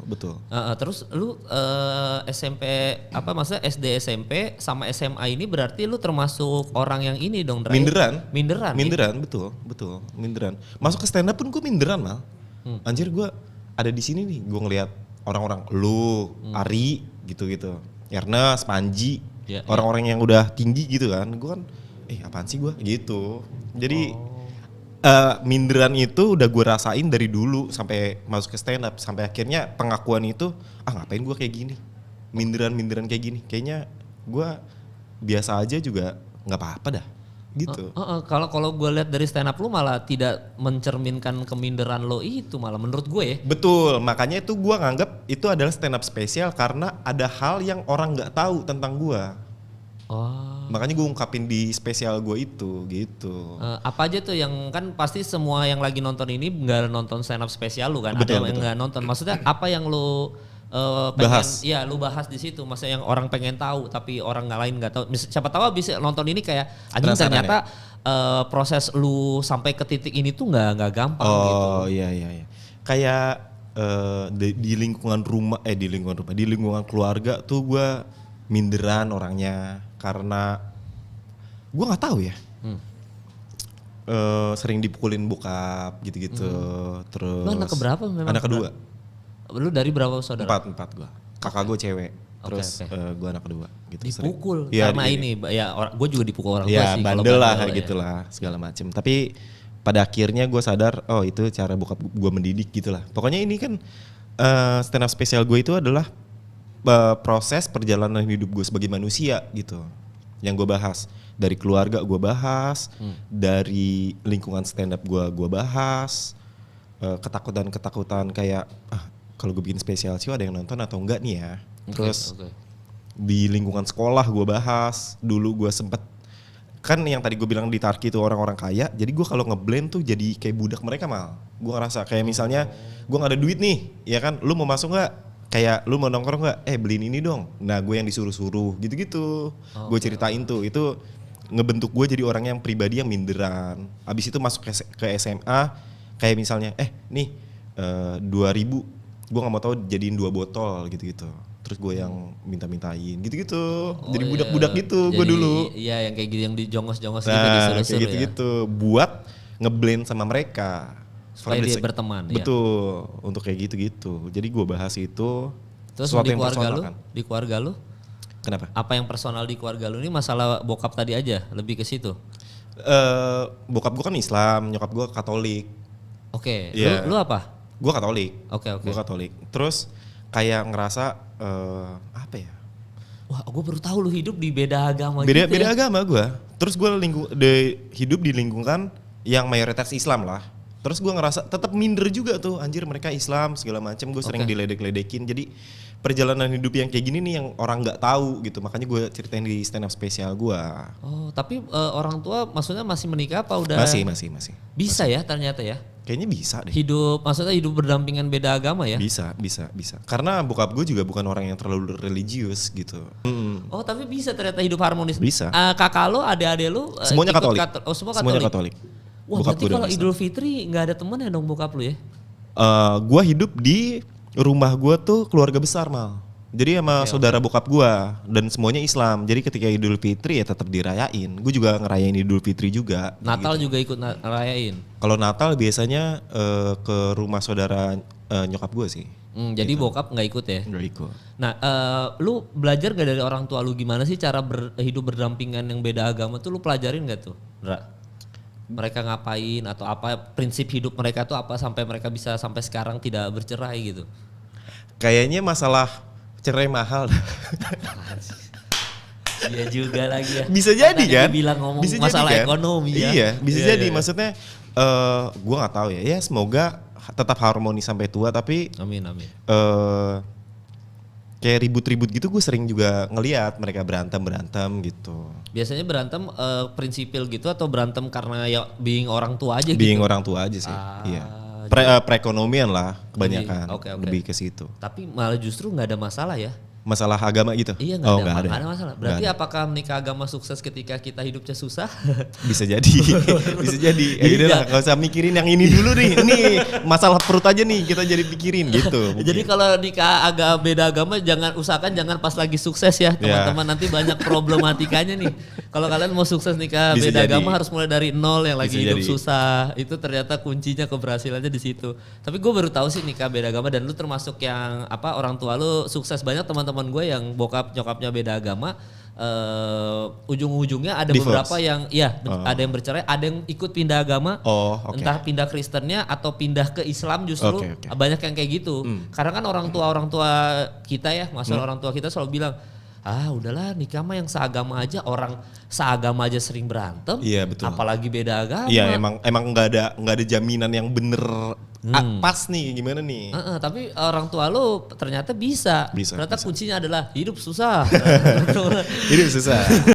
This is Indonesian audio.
betul. Terus lu SMP apa maksudnya SD SMP sama SMA ini berarti lu termasuk orang yang ini dong, Dray? Minderan, ya? betul, minderan. Masuk ke stand up pun gue minderan mal. Anjir gue ada di sini nih, gue ngelihat orang-orang lu, Ari gitu-gitu, Ernest, Panji, orang-orang yang udah tinggi gitu kan, gue kan, apaan sih gue gitu. Jadi minderan itu udah gue rasain dari dulu sampai masuk ke stand up, sampai akhirnya pengakuan itu, ngapain gue kayak gini, minderan kayak gini, kayaknya gue biasa aja juga nggak apa-apa dah. Gitu. Kalau gue lihat dari stand up lu malah tidak mencerminkan keminderan lo itu malah menurut gue ya. Betul, makanya itu gue nganggap itu adalah stand up spesial karena ada hal yang orang nggak tahu tentang gue. Makanya gue ungkapin di spesial gue itu gitu. Apa aja tuh yang kan pasti semua yang lagi nonton ini nggak nonton stand up spesial lu kan? Betul, ada yang nggak nonton. Maksudnya apa yang lu pengen bahas. Ya lu bahas di situ, maksudnya yang orang pengen tahu tapi orang lain nggak tahu. Siapa tahu bisa nonton ini kayak anjing ternyata proses lu sampai ke titik ini tuh nggak gampang gitu. Oh iya. Kayak di lingkungan rumah, di lingkungan keluarga tuh gue minderan orangnya karena gue nggak tahu ya. Sering dipukulin bokap gitu-gitu. Terus. Lu anak keberapa memang? Anak kedua. Lu dari berapa saudara? 4 gue. Kakak gue cewek. Terus gue anak kedua gitu. Dipukul sering. karena ini ya gue juga dipukul orang tua sih. Ya bandel lah gitulah segala macem. Tapi pada akhirnya gue sadar itu cara bokap gue mendidik gitulah. Pokoknya ini kan stand up spesial gue itu adalah proses perjalanan hidup gue sebagai manusia gitu. Yang gue bahas dari keluarga gue bahas, dari lingkungan stand up gue bahas, ketakutan kayak kalau gue bikin spesial sih ada yang nonton atau enggak nih ya. Terus di lingkungan sekolah gue bahas, dulu gue sempet kan yang tadi gue bilang di Tarki itu orang-orang kaya, jadi gue kalau ngeblend tuh jadi kayak budak mereka mal. Gue ngerasa kayak misalnya gue nggak ada duit nih, ya kan, lu mau masuk nggak? Kayak lu mau nongkrong nggak? Beliin ini dong. Nah gue yang disuruh-suruh gitu-gitu. Gue ceritain tuh, itu ngebentuk gue jadi orang yang pribadi yang minderan. Abis itu masuk ke SMA, kayak misalnya, nih 2.000. Gue gak mau tahu jadiin 2 botol gitu-gitu. Terus gue yang minta-mintain gitu-gitu. Jadi budak-budak gitu gue dulu. Iya yang kayak gitu yang dijongos-jongos gitu disuruh-suruh gitu-gitu. Buat ngeblend sama mereka. Supaya dia berteman. Betul, untuk kayak gitu-gitu. Jadi gue bahas itu. Terus di keluarga lu? Kenapa? Apa yang personal di keluarga lu ini masalah bokap tadi aja, lebih ke situ? Bokap gue kan Islam, nyokap gue Katolik. Oke, lu apa? Gue Katolik. Oke. Gue Katolik. Terus kayak ngerasa apa ya? Wah, gue baru tahu lu hidup di beda agama gitu. Beda agama gue. Terus gue hidup di lingkungan yang mayoritas Islam lah. Terus gue ngerasa tetap minder juga tuh, anjir mereka Islam segala macam. Gue sering diledek-ledekin. Jadi perjalanan hidup yang kayak gini nih yang orang nggak tahu gitu. Makanya gue ceritain di stand up spesial gue. Oh, tapi orang tua maksudnya masih menikah apa udah? Masih. Bisa ya ternyata ya? Kayaknya bisa deh. Maksudnya hidup berdampingan beda agama ya? Bisa. Karena bokap gue juga bukan orang yang terlalu religius gitu. Oh tapi bisa ternyata hidup harmonis. Bisa. Kakak lo, adik-adik lo? Semuanya Katolik. Semua Katolik. Wah bokap berarti kalau Idul Fitri gak ada temennya dong bokap lo ya? Gue hidup di rumah gue tuh keluarga besar mal. Jadi sama saudara bokap gue dan semuanya Islam. Jadi ketika Idul Fitri ya tetap dirayain. Gue juga ngerayain Idul Fitri juga. Natal gitu. juga ikut ngerayain? Kalau Natal biasanya ke rumah saudara nyokap gue sih. Jadi gitu. Bokap nggak ikut ya? Nggak ikut. Nah lu belajar gak dari orang tua lu gimana sih cara hidup berdampingan yang beda agama tuh lu pelajarin gak tuh? Mereka ngapain atau apa prinsip hidup mereka tuh apa sampai mereka bisa sampai sekarang tidak bercerai gitu? Kayaknya masalah cerai mahal. Iya juga lagi ya. Bisa jadi kan? Bilang ngomong bisa masalah jadi, kan? Ekonomi ya. Iya, bisa jadi. Iya. Maksudnya gue nggak tahu ya. Ya semoga tetap harmoni sampai tua. Tapi amin. Kayak ribut-ribut gitu gue sering juga ngelihat mereka berantem gitu. Biasanya berantem prinsipil gitu atau berantem karena ya being orang tua aja gitu? Being orang tua aja sih. Iya. Perekonomian lah kebanyakan. Lebih ke situ. Tapi malah justru nggak ada masalah ya? masalah agama gitu? Iya nggak ada masalah. Berarti apakah menikah agama sukses ketika kita hidupnya susah? Bisa jadi, bisa jadi. Yaudah lah, gak usah mikirin yang ini dulu nih. Ini masalah perut aja nih kita jadi pikirin gitu. Mungkin. Jadi kalau nikah beda agama usahakan jangan pas lagi sukses ya teman-teman. Nanti banyak problematikanya nih. Kalau kalian mau sukses nikah bisa beda agama harus mulai dari nol yang lagi hidup susah. Itu ternyata kuncinya keberhasilannya di situ. Tapi gue baru tahu sih nikah beda agama dan lu termasuk yang orang tua lu sukses. Banyak teman-teman gue yang bokap nyokapnya beda agama. Ujung-ujungnya ada divorce. Beberapa yang ada yang bercerai, ada yang ikut pindah agama, entah pindah Kristennya atau pindah ke Islam justru banyak yang kayak gitu. Karena kan orang tua kita ya, orang tua kita selalu bilang, udahlah nikah mah yang seagama aja, orang seagama aja sering berantem, betul. Apalagi beda agama. Iya emang nggak ada jaminan yang bener pas nih gimana nih. Tapi orang tua lu ternyata bisa. Ternyata kuncinya adalah hidup susah. Hidup susah.